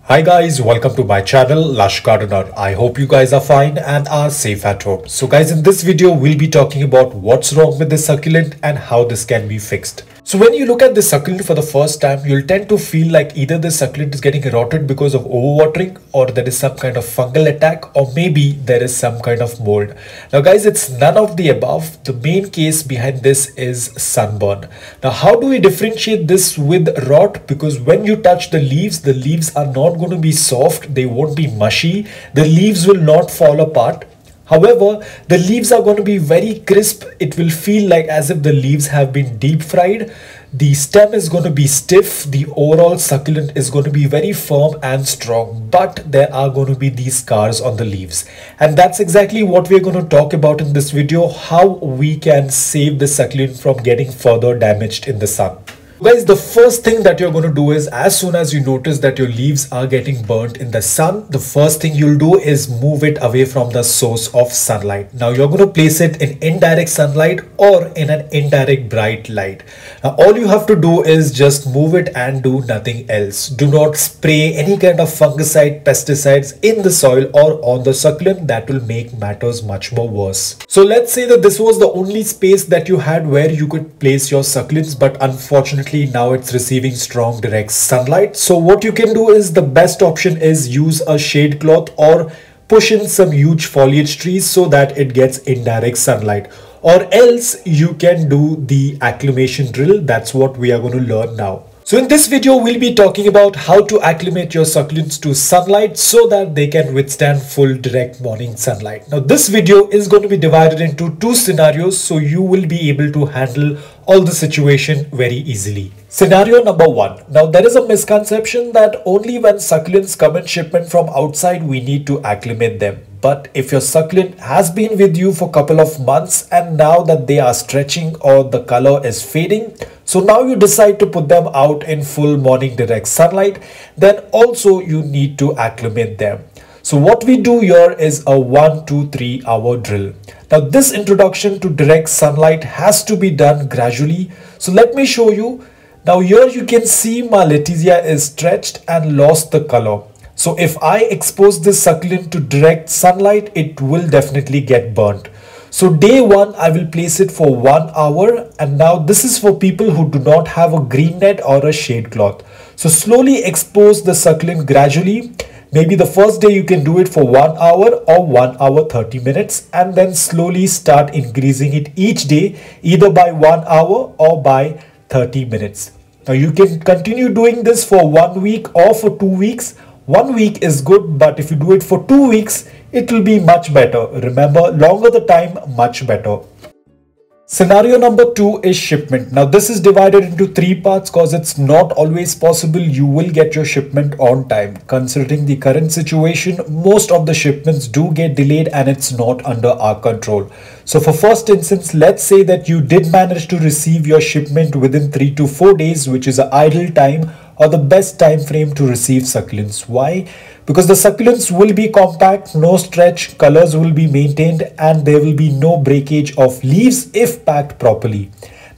Hi guys, welcome to my channel Lush Gardener. I hope you guys are fine and are safe at home. So guys, in this video we'll be talking about what's wrong with this succulent and how this can be fixed. So when you look at this succulent for the first time, you'll tend to feel like either the succulent is getting rotted because of overwatering, or there is some kind of fungal attack, or maybe there is some kind of mold. Now guys, it's none of the above. The main case behind this is sunburn. Now how do we differentiate this with rot? Because when you touch the leaves are not going to be soft, they won't be mushy, the leaves will not fall apart. However, the leaves are going to be very crisp. It will feel like as if the leaves have been deep fried. The stem is going to be stiff. The overall succulent is going to be very firm and strong, but there are going to be these scars on the leaves. And that's exactly what we're going to talk about in this video, how we can save the succulent from getting further damaged in the sun. Guys, the first thing that you're going to do is, as soon as you notice that your leaves are getting burnt in the sun, the first thing you'll do is move it away from the source of sunlight. Now you're going to place it in indirect sunlight or in an indirect bright light. Now all you have to do is just move it and do nothing else. Do not spray any kind of fungicide, pesticides in the soil or on the succulent. That will make matters much more worse. So let's say that this was the only space that you had where you could place your succulents, but unfortunately now it's receiving strong direct sunlight. So what you can do is, the best option is use a shade cloth or push in some huge foliage trees so that it gets indirect sunlight. Or else you can do the acclimation drill. That's what we are going to learn now. So in this video, we'll be talking about how to acclimate your succulents to sunlight so that they can withstand full direct morning sunlight. Now this video is going to be divided into two scenarios, so you will be able to handle all the situation very easily. Scenario number one. Now there is a misconception that only when succulents come in shipment from outside we need to acclimate them. But if your succulent has been with you for a couple of months and now that they are stretching or the color is fading, so now you decide to put them out in full morning direct sunlight, then also you need to acclimate them. So what we do here is a 1 to 3 hour drill. Now this introduction to direct sunlight has to be done gradually. So let me show you. Now here you can see my Leticia is stretched and lost the color. So if I expose this succulent to direct sunlight, it will definitely get burnt. So day one, I will place it for 1 hour. And now this is for people who do not have a green net or a shade cloth. So slowly expose the succulent gradually. Maybe the first day you can do it for 1 hour or 1 hour 30 minutes, and then slowly start increasing it each day, either by 1 hour or by 30 minutes. Now you can continue doing this for 1 week or for 2 weeks. 1 week is good, but if you do it for 2 weeks, it will be much better. Remember, longer the time, much better. Scenario number two is shipment. Now this is divided into three parts because it's not always possible you will get your shipment on time. Considering the current situation, most of the shipments do get delayed and it's not under our control. So for first instance, let's say that you did manage to receive your shipment within 3 to 4 days, which is an ideal time or the best time frame to receive succulents. Why? Because the succulents will be compact, no stretch, colors will be maintained, and there will be no breakage of leaves if packed properly.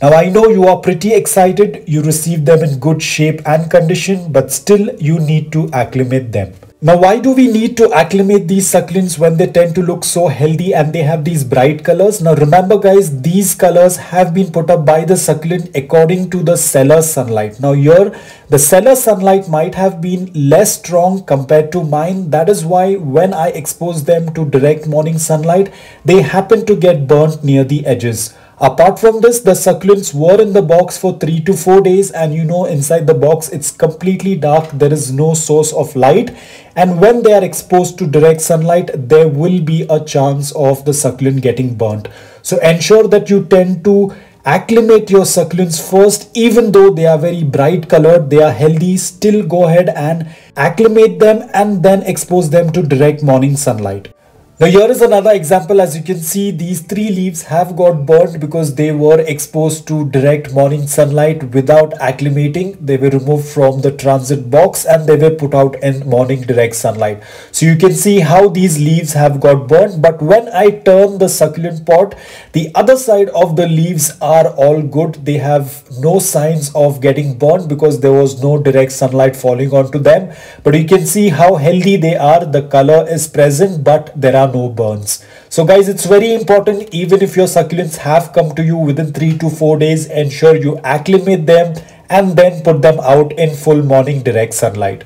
Now I know you are pretty excited, you received them in good shape and condition, but still you need to acclimate them. Now why do we need to acclimate these succulents when they tend to look so healthy and they have these bright colors? Now remember guys, these colors have been put up by the succulent according to the cellar sunlight. Now here, the cellar sunlight might have been less strong compared to mine. That is why when I expose them to direct morning sunlight, they happen to get burnt near the edges. Apart from this, the succulents were in the box for 3 to 4 days, and you know, inside the box it's completely dark, there is no source of light, and when they are exposed to direct sunlight there will be a chance of the succulent getting burnt. So ensure that you tend to acclimate your succulents first. Even though they are very bright colored, they are healthy, still go ahead and acclimate them and then expose them to direct morning sunlight. Now here is another example. As you can see, these three leaves have got burnt because they were exposed to direct morning sunlight without acclimating. They were removed from the transit box and they were put out in morning direct sunlight. So you can see how these leaves have got burnt. But when I turn the succulent pot, the other side of the leaves are all good. They have no signs of getting burnt because there was no direct sunlight falling onto them. But you can see how healthy they are. The color is present, but there are no burns. So guys, it's very important, even if your succulents have come to you within 3 to 4 days, ensure you acclimate them and then put them out in full morning direct sunlight.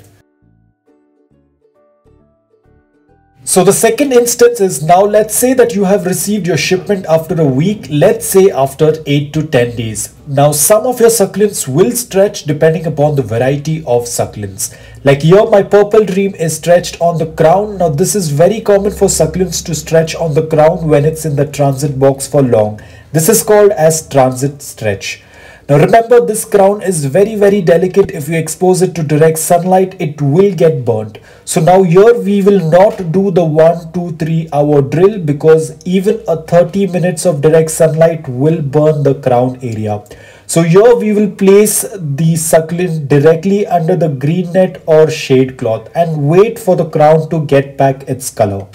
So the second instance is, now let's say that you have received your shipment after a week, let's say after 8 to 10 days. Now some of your succulents will stretch depending upon the variety of succulents. Like here my purple dream is stretched on the crown. Now this is very common for succulents to stretch on the crown when it's in the transit box for long. This is called as transit stretch. Now remember, this crown is very delicate. If you expose it to direct sunlight, it will get burnt. So now here we will not do the 1, 2, 3 hour drill because even a 30 minutes of direct sunlight will burn the crown area. So here we will place the succulent directly under the green net or shade cloth and wait for the crown to get back its color.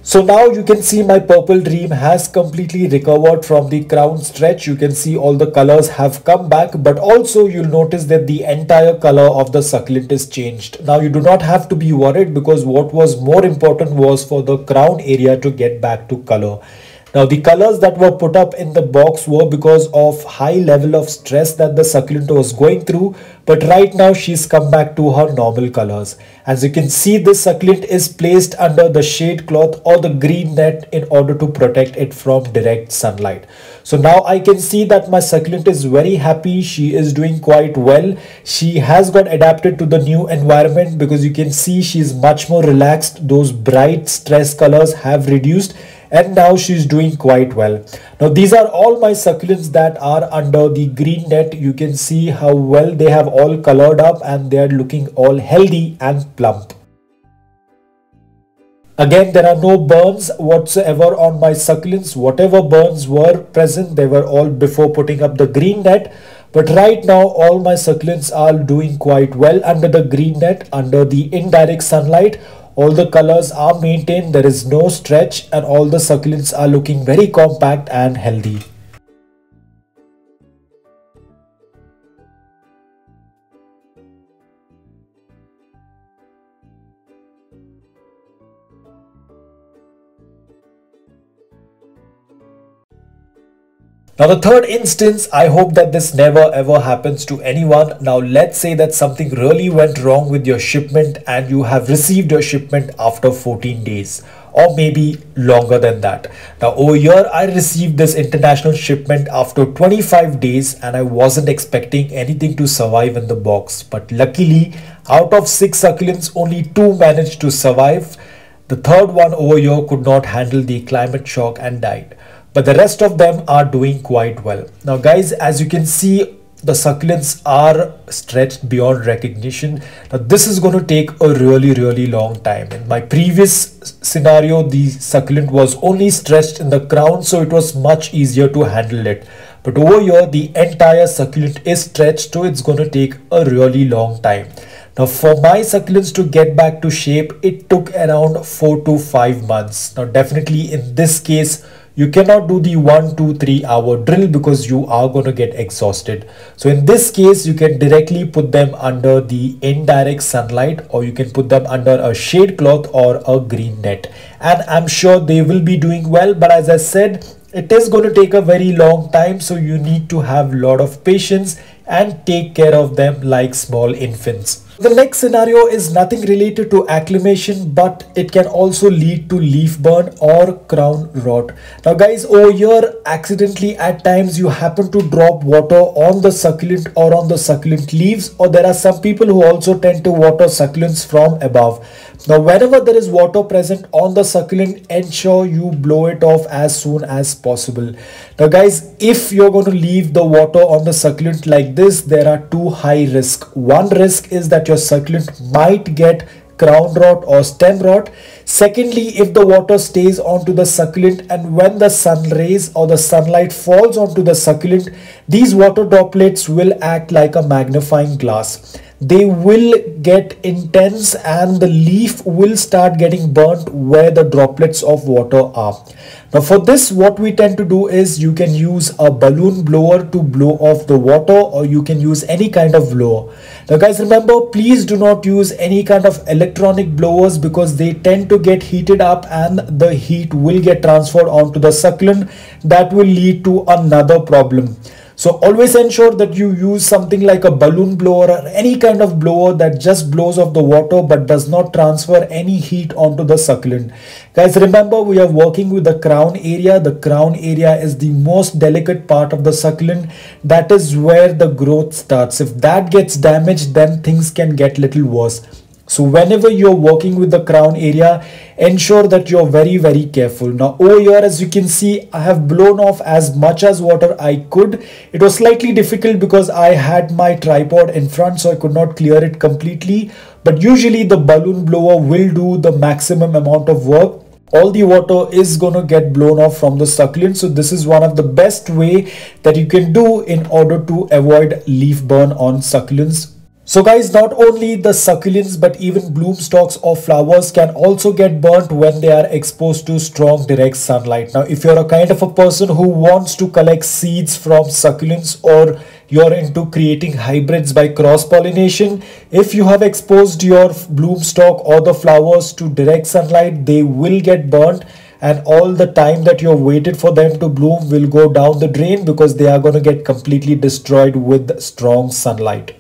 So now you can see my purple dream has completely recovered from the crown stretch. You can see all the colors have come back, but also you'll notice that the entire color of the succulent is changed. Now you do not have to be worried because what was more important was for the crown area to get back to color. Now the colors that were put up in the box were because of high level of stress that the succulent was going through, but right now she's come back to her normal colors. As you can see, this succulent is placed under the shade cloth or the green net in order to protect it from direct sunlight. So now I can see that my succulent is very happy. She is doing quite well. She has got adapted to the new environment because you can see she's much more relaxed. Those bright stress colors have reduced and now she's doing quite well. Now these are all my succulents that are under the green net. You can see how well they have all colored up and they are looking all healthy and plump. Again, there are no burns whatsoever on my succulents. Whatever burns were present, they were all before putting up the green net. But right now, all my succulents are doing quite well under the green net, under the indirect sunlight. All the colors are maintained, there is no stretch, and all the succulents are looking very compact and healthy. Now the third instance, I hope that this never ever happens to anyone. Now let's say that something really went wrong with your shipment and you have received your shipment after 14 days or maybe longer than that. Now over here I received this international shipment after 25 days and I wasn't expecting anything to survive in the box. But luckily, out of 6 succulents, only 2 managed to survive. The third one over here could not handle the climate shock and died. But the rest of them are doing quite well. Now guys, as you can see, the succulents are stretched beyond recognition. Now this is going to take a really long time. In my previous scenario, the succulent was only stretched in the crown, so it was much easier to handle it. But over here, the entire succulent is stretched, so it's going to take a really long time. Now for my succulents to get back to shape, it took around 4 to 5 months. Now definitely in this case, you cannot do the 1, 2, 3 hour drill because you are going to get exhausted. So in this case, you can directly put them under the indirect sunlight, or you can put them under a shade cloth or a green net. And I'm sure they will be doing well. But as I said, it is going to take a very long time. So you need to have a lot of patience and take care of them like small infants. The next scenario is nothing related to acclimation, but it can also lead to leaf burn or crown rot. Now guys, over here, accidentally at times you happen to drop water on the succulent or on the succulent leaves, or there are some people who also tend to water succulents from above. Now whenever there is water present on the succulent, ensure you blow it off as soon as possible. Now guys, if you're going to leave the water on the succulent like this, there are 2 high risks. One risk is that your succulent might get crown rot or stem rot. Secondly, if the water stays onto the succulent and when the sun rays or the sunlight falls onto the succulent, these water droplets will act like a magnifying glass. They will get intense and the leaf will start getting burnt where the droplets of water are. Now for this, what we tend to do is you can use a balloon blower to blow off the water, or you can use any kind of blower. Now guys, remember, please do not use any kind of electronic blowers because they tend to get heated up and the heat will get transferred onto the succulent. That will lead to another problem. So always ensure that you use something like a balloon blower or any kind of blower that just blows off the water but does not transfer any heat onto the succulent. Guys, remember, we are working with the crown area. The crown area is the most delicate part of the succulent. That is where the growth starts. If that gets damaged, then things can get little worse. So whenever you're working with the crown area, ensure that you're very careful. Now over here, as you can see, I have blown off as much as water I could. It was slightly difficult because I had my tripod in front, so I could not clear it completely. But usually the balloon blower will do the maximum amount of work. All the water is going to get blown off from the succulent. So this is one of the best way that you can do in order to avoid leaf burn on succulents. So guys, not only the succulents but even bloom stalks or flowers can also get burnt when they are exposed to strong direct sunlight. Now if you're a kind of a person who wants to collect seeds from succulents, or you're into creating hybrids by cross pollination, if you have exposed your bloom stalk or the flowers to direct sunlight, they will get burnt. And all the time that you have waited for them to bloom will go down the drain because they are going to get completely destroyed with strong sunlight.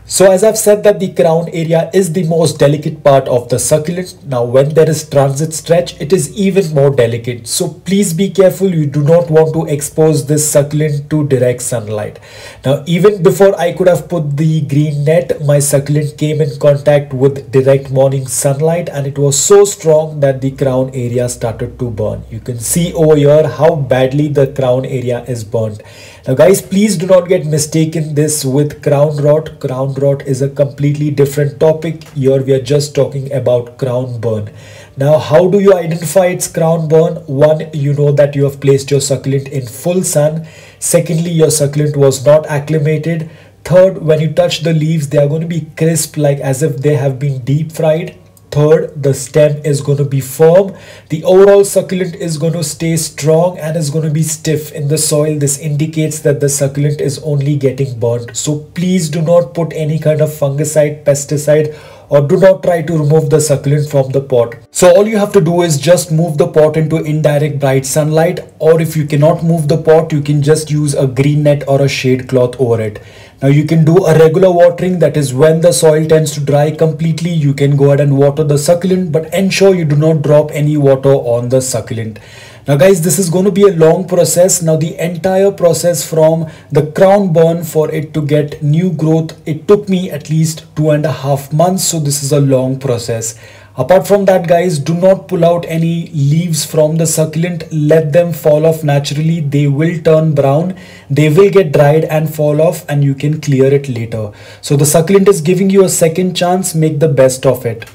So as I've said that the crown area is the most delicate part of the succulent. Now when there is transit stretch, it is even more delicate. So please be careful. You do not want to expose this succulent to direct sunlight. Now even before I could have put the green net, my succulent came in contact with direct morning sunlight and it was so strong that the crown area started to burn. You can see over here how badly the crown area is burnt. Now guys, please do not get mistaken this with crown rot. Crown rot is a completely different topic. Here we are just talking about crown burn. Now how do you identify its crown burn? One, you know that you have placed your succulent in full sun. Secondly, your succulent was not acclimated. Third, when you touch the leaves, they are going to be crisp, like as if they have been deep fried. Third, the stem is going to be firm. The overall succulent is going to stay strong and is going to be stiff in the soil. This indicates that the succulent is only getting burnt. So please do not put any kind of fungicide, pesticide, or do not try to remove the succulent from the pot. So all you have to do is just move the pot into indirect bright sunlight, or if you cannot move the pot, you can just use a green net or a shade cloth over it. Now you can do a regular watering, that is when the soil tends to dry completely, you can go ahead and water the succulent, but ensure you do not drop any water on the succulent. Now guys, this is going to be a long process. Now the entire process from the crown burn for it to get new growth, it took me at least 2.5 months. So this is a long process. Apart from that guys, do not pull out any leaves from the succulent. Let them fall off naturally. They will turn brown. They will get dried and fall off and you can clear it later. So the succulent is giving you a second chance. Make the best of it.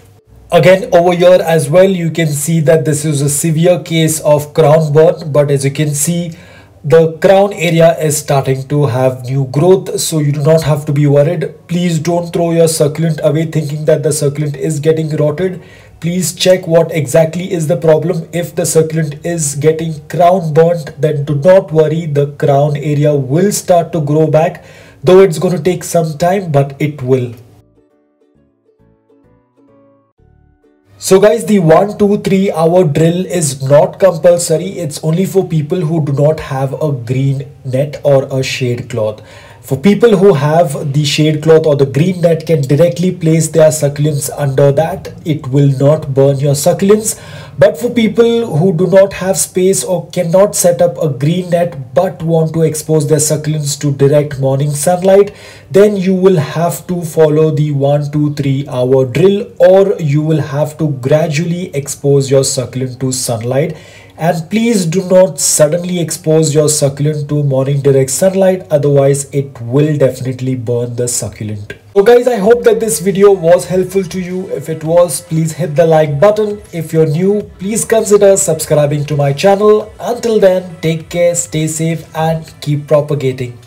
Again, over here as well, you can see that this is a severe case of crown burn. But as you can see, the crown area is starting to have new growth, so you do not have to be worried. Please don't throw your succulent away thinking that the succulent is getting rotted. Please check what exactly is the problem. If the succulent is getting crown burnt, then do not worry, the crown area will start to grow back, though it's going to take some time, but it will. So guys, the 1, 2, 3 hour drill is not compulsory. It's only for people who do not have a green net or a shade cloth. For people who have the shade cloth or the green net can directly place their succulents under that. It will not burn your succulents. But for people who do not have space or cannot set up a green net but want to expose their succulents to direct morning sunlight, then you will have to follow the 1, 2, 3 hour drill, or you will have to gradually expose your succulent to sunlight. And please do not suddenly expose your succulent to morning direct sunlight, otherwise it will definitely burn the succulent. So guys, I hope that this video was helpful to you. If it was, please hit the like button. If you're new, please consider subscribing to my channel. Until then, take care, stay safe and keep propagating.